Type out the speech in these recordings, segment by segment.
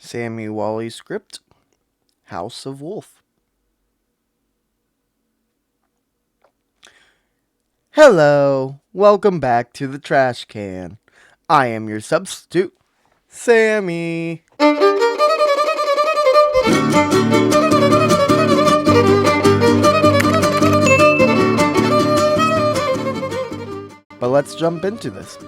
SammyWally script, House of Wolf. Hello, welcome back to the trash can. I am your substitute, Sammy. But let's jump into this.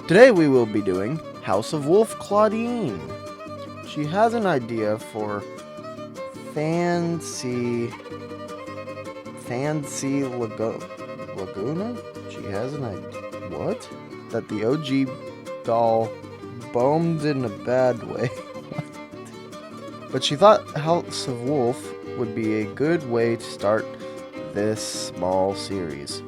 Today we will be doing House of Wolf Clawdeen. She has an idea for fancy Laguna? She has an idea. What? That the OG doll bombed in a bad way. But she thought House of Wolf would be a good way to start this small series.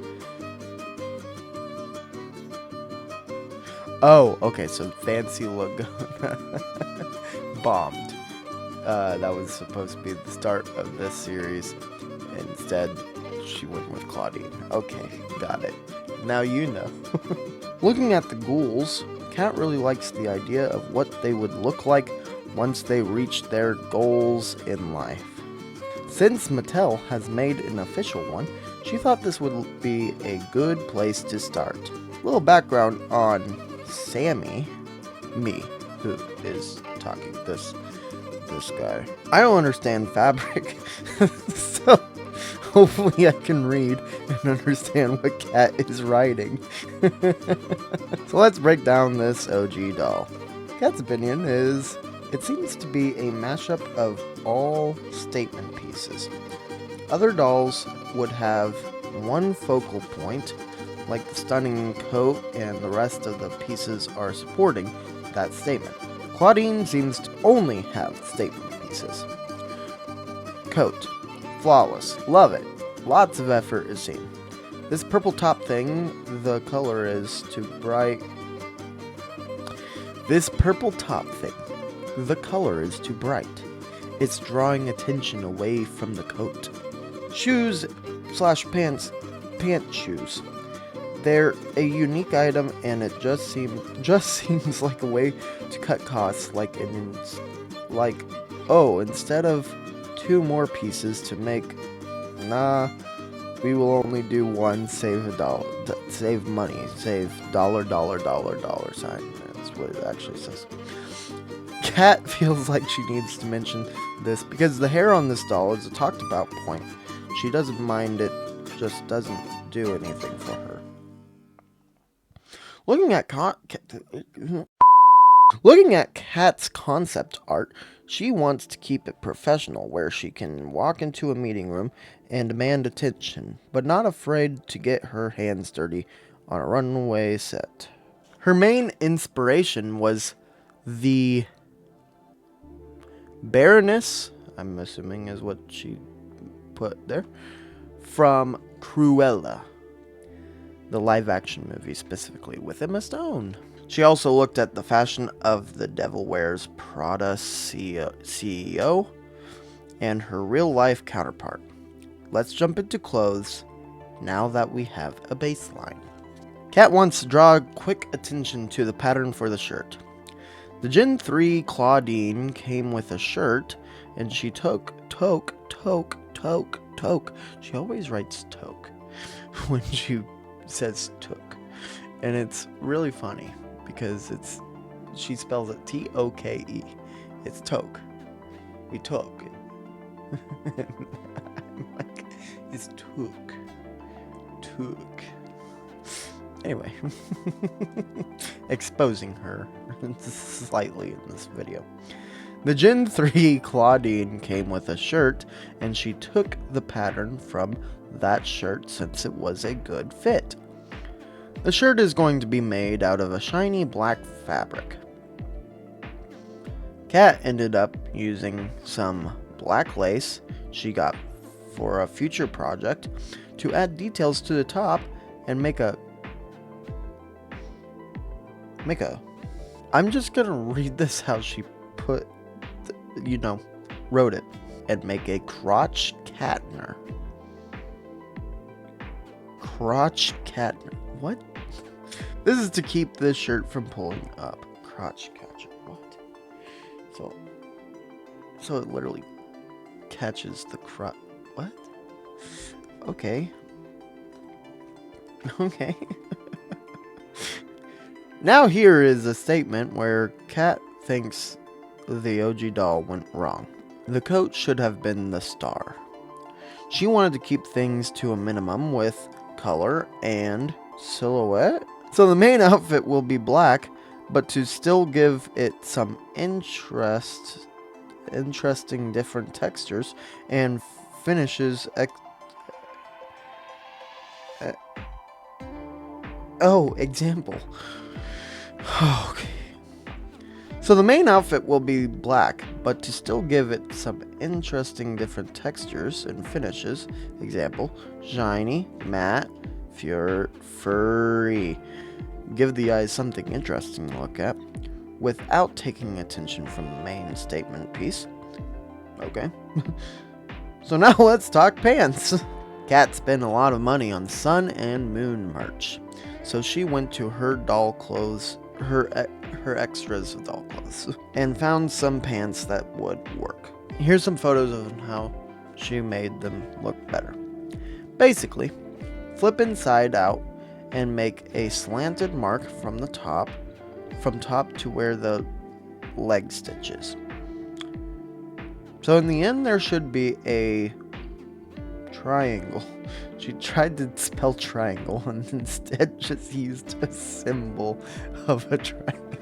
Oh, okay, so Fancy Laguna bombed. That was supposed to be the start of this series. Instead, she went with Clawdeen. Okay, got it. Now you know. Looking at the ghouls, Cat really likes the idea of what they would look like once they reach their goals in life. Since Mattel has made an official one, she thought this would be a good place to start. Little background on Sammy, me, who is talking, this guy. I don't understand fabric, so hopefully I can read and understand what Cat is writing. So let's break down this OG doll. Cat's opinion is, it seems to be a mashup of all statement pieces. Other dolls would have one focal point, like the stunning coat, and the rest of the pieces are supporting that statement. Clawdeen seems to only have statement pieces. Coat. Flawless. Love it. Lots of effort is seen. This purple top thing, the color is too bright. It's drawing attention away from the coat. Shoes / pants, pant shoes. They're a unique item, and it just seems like a way to cut costs. Instead of 2 more pieces to make, we will only do one. Save money. Save $. That's what it actually says. Cat feels like she needs to mention this because the hair on this doll is a talked about point. She doesn't mind it, just doesn't do anything for her. Looking at Cat's concept art, she wants to keep it professional, where she can walk into a meeting room and demand attention, but not afraid to get her hands dirty on a runway set. Her main inspiration was the Baroness, I'm assuming is what she put there, from Cruella, the live-action movie specifically, with Emma Stone. She also looked at the fashion of the Devil Wears Prada CEO and her real-life counterpart. Let's jump into clothes now that we have a baseline. Cat wants to draw quick attention to the pattern for the shirt. The Gen 3 Clawdeen came with a shirt, and she took. She always writes toque when she says took. And it's really funny because she spells it Toke. It's toque. We took it. I'm like, it's took. Anyway, exposing her slightly in this video. The Gen 3 Clawdeen came with a shirt, and she took the pattern from that shirt since it was a good fit. The shirt is going to be made out of a shiny black fabric. Cat ended up using some black lace she got for a future project to add details to the top and make a I'm just gonna read this how she wrote it, and make a crotch catner. What? This is to keep this shirt from pulling up. Crotch catcher. What? So, so it literally catches the crop. What? Okay. Okay. Now here is a statement where Kat thinks the OG doll went wrong. The coat should have been the star. She wanted to keep things to a minimum with color and silhouette. So the main outfit will be black, but to still give it some interesting different textures and finishes. Example. Okay. So the main outfit will be black, but to still give it some interesting different textures and finishes. Example, shiny, matte, furry. Give the eyes something interesting to look at without taking attention from the main statement piece. Okay. So now let's talk pants. Kat spent a lot of money on sun and moon merch. So she went to her doll clothes, her extras of doll clothes, and found some pants that would work. Here's some photos of how she made them look better. Basically, flip inside out and make a slanted mark from top to where the leg stitch is. So in the end, there should be a triangle. She tried to spell triangle and instead just used a symbol of a triangle.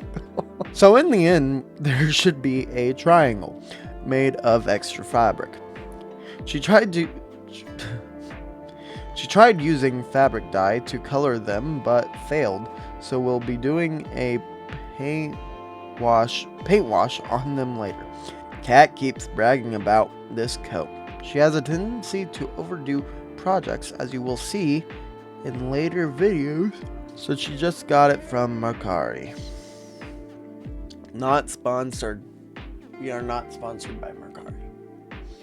So in the end, there should be a triangle made of extra fabric. She tried using fabric dye to color them, but failed. So we'll be doing a paint wash on them later. Kat keeps bragging about this coat. She has a tendency to overdo projects, as you will see in later videos. So she just got it from Mercari. Not sponsored. We are not sponsored by Mercari.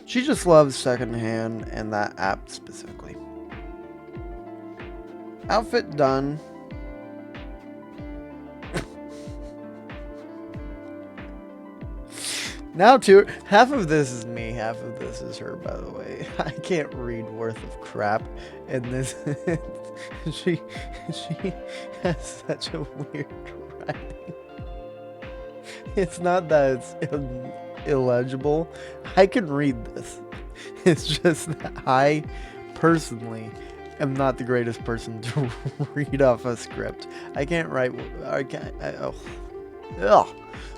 She just loves secondhand and that app specifically. Outfit done. Now to half of this is me, half of this is her, by the way. I can't read worth of crap, and this she has such a weird writing. It's not that it's illegible. I can read this. It's just that I personally am not the greatest person to read off a script. I can't write.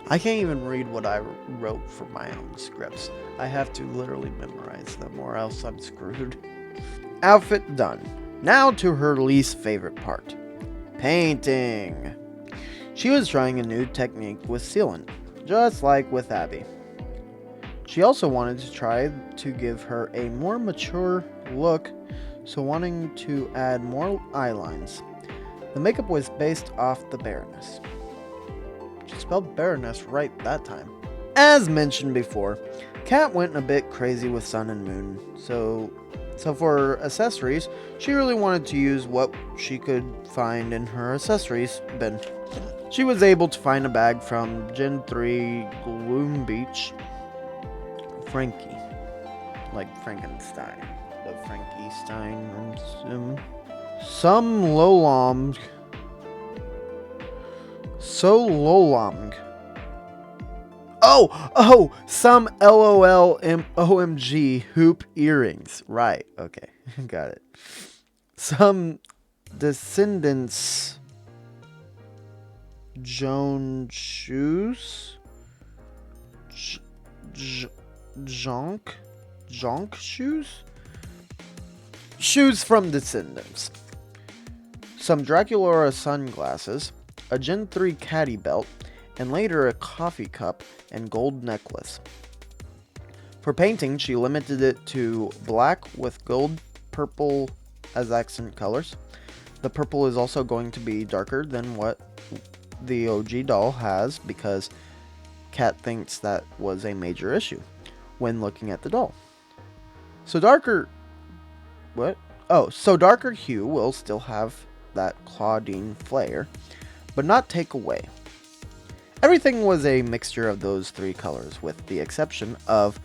I can't even read what I wrote for my own scripts. I have to literally memorize them or else I'm screwed. Outfit done. Now to her least favorite part. Painting. She was trying a new technique with sealant, just like with Abby. She also wanted to try to give her a more mature look, so wanting to add more eye lines. The makeup was based off the Baroness. She spelled Baroness right that time. As mentioned before, Kat went a bit crazy with Sun and Moon, so for accessories, she really wanted to use what she could find in her accessories bin. She was able to find a bag from Gen 3 Gloom Beach. Frankie. Like Frankenstein. The Frankenstein. Some Lolong. Some LOL OMG hoop earrings. Right, okay, got it. Some Descendants Joan shoes. Jonk shoes? Shoes from Descendants. Some Draculaura sunglasses. A Gen 3 caddy belt, and later a coffee cup and gold necklace. For painting, she limited it to black with gold purple as accent colors. The purple is also going to be darker than what the OG doll has because Kat thinks that was a major issue when looking at the doll. So darker hue will still have that Clawdeen flair, but not take away. Everything was a mixture of those 3 colors, with the exception of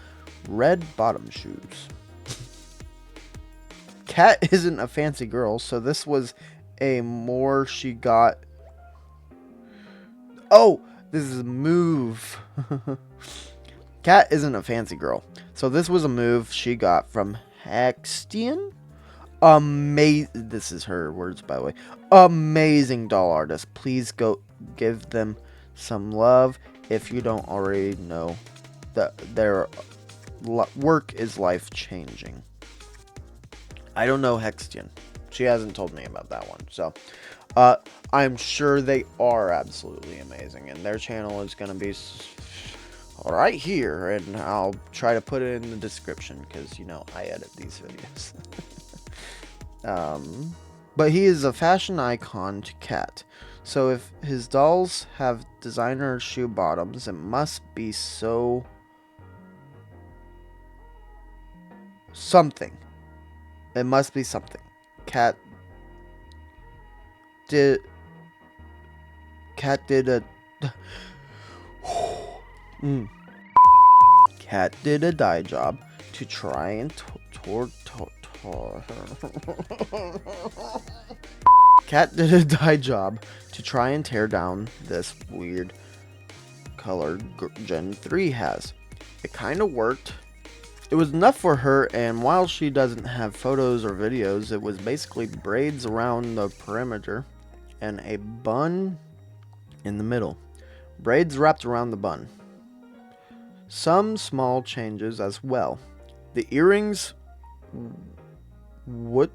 red bottom shoes. Kat isn't a fancy girl, so this was a more she got. Oh, this is a move. Kat isn't a fancy girl, so this was a move she got from Hextian. This is her words, by the way. Amazing doll artist. Please go give them some love if you don't already know that their work is life-changing. I don't know Hextian. She hasn't told me about that one. So, I'm sure they are absolutely amazing. And their channel is going to be right here. And I'll try to put it in the description because, you know, I edit these videos. But he is a fashion icon to Kat. So if his dolls have designer shoe bottoms, it must be something. It must be something. Kat did a Kat did a dye job to try and Kat did a dye job to try and tear down this weird color Gen 3 has. It kind of worked. It was enough for her, and while she doesn't have photos or videos, it was basically braids around the perimeter and a bun in the middle. Braids wrapped around the bun. Some small changes as well. The earrings, what,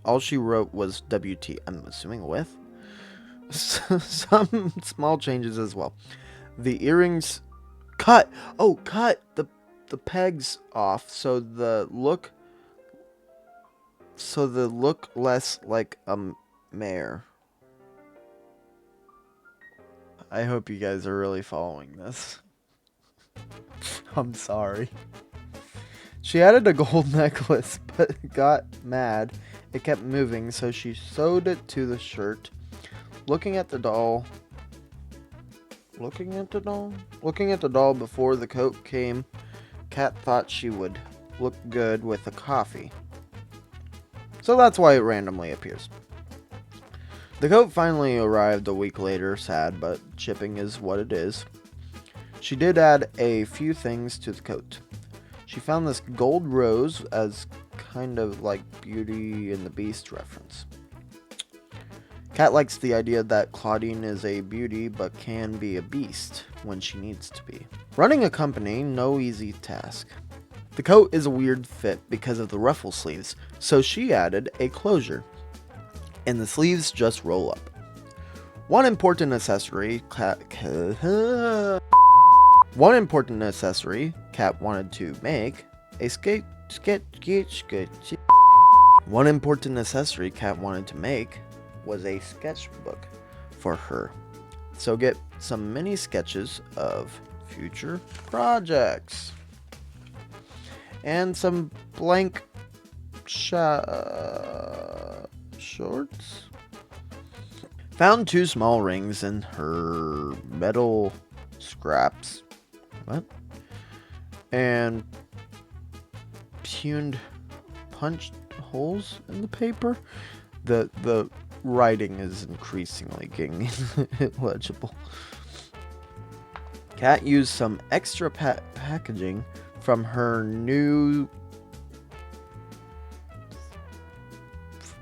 all she wrote was WT, I'm assuming with. Some small changes as well. The earrings, cut the pegs off so the look less like a mare. I hope you guys are really following this. I'm sorry. She added a gold necklace but got mad. It kept moving, so she sewed it to the shirt. Looking at the doll before the coat came, Kat thought she would look good with a coffee. So that's why it randomly appears. The coat finally arrived a week later, sad, but shipping is what it is. She did add a few things to the coat. She found this gold rose as kind of like Beauty and the Beast reference. Kat likes the idea that Clawdeen is a beauty but can be a beast when she needs to be. Running a company, no easy task. The coat is a weird fit because of the ruffle sleeves, so she added a closure, and the sleeves just roll up. One important accessory Kat wanted to make was a sketchbook for her. So get some mini sketches of future projects. And some blank shorts. Found 2 small rings in her metal scraps. What? And punched holes in the paper. The writing is increasingly getting illegible. Kat used some extra packaging from her new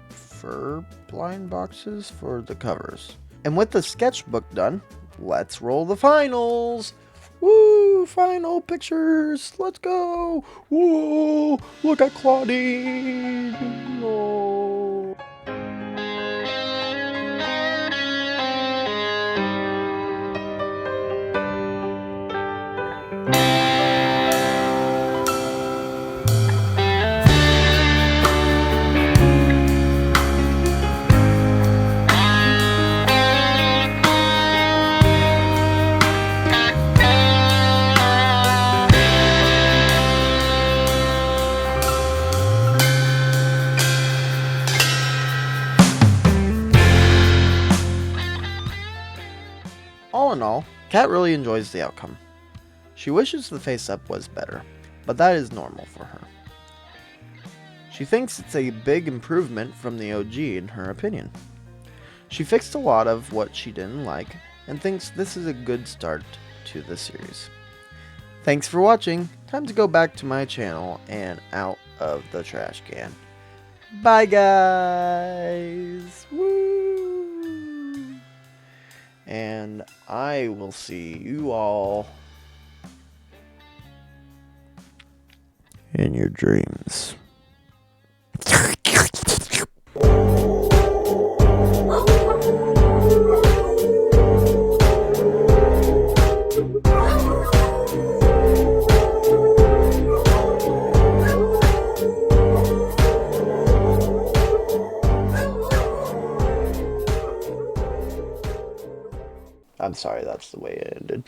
fur blind boxes for the covers. And with the sketchbook done, let's roll the finals. Woo! Final pictures. Let's go. Whoa! Look at Clawdeen. Oh. All in all, Kat really enjoys the outcome. She wishes the face-up was better, but that is normal for her. She thinks it's a big improvement from the OG in her opinion. She fixed a lot of what she didn't like, and thinks this is a good start to the series. Thanks for watching. Time to go back to my channel and out of the trash can. Bye guys! Woo! And I will see you all in your dreams. I'm sorry, that's the way it ended.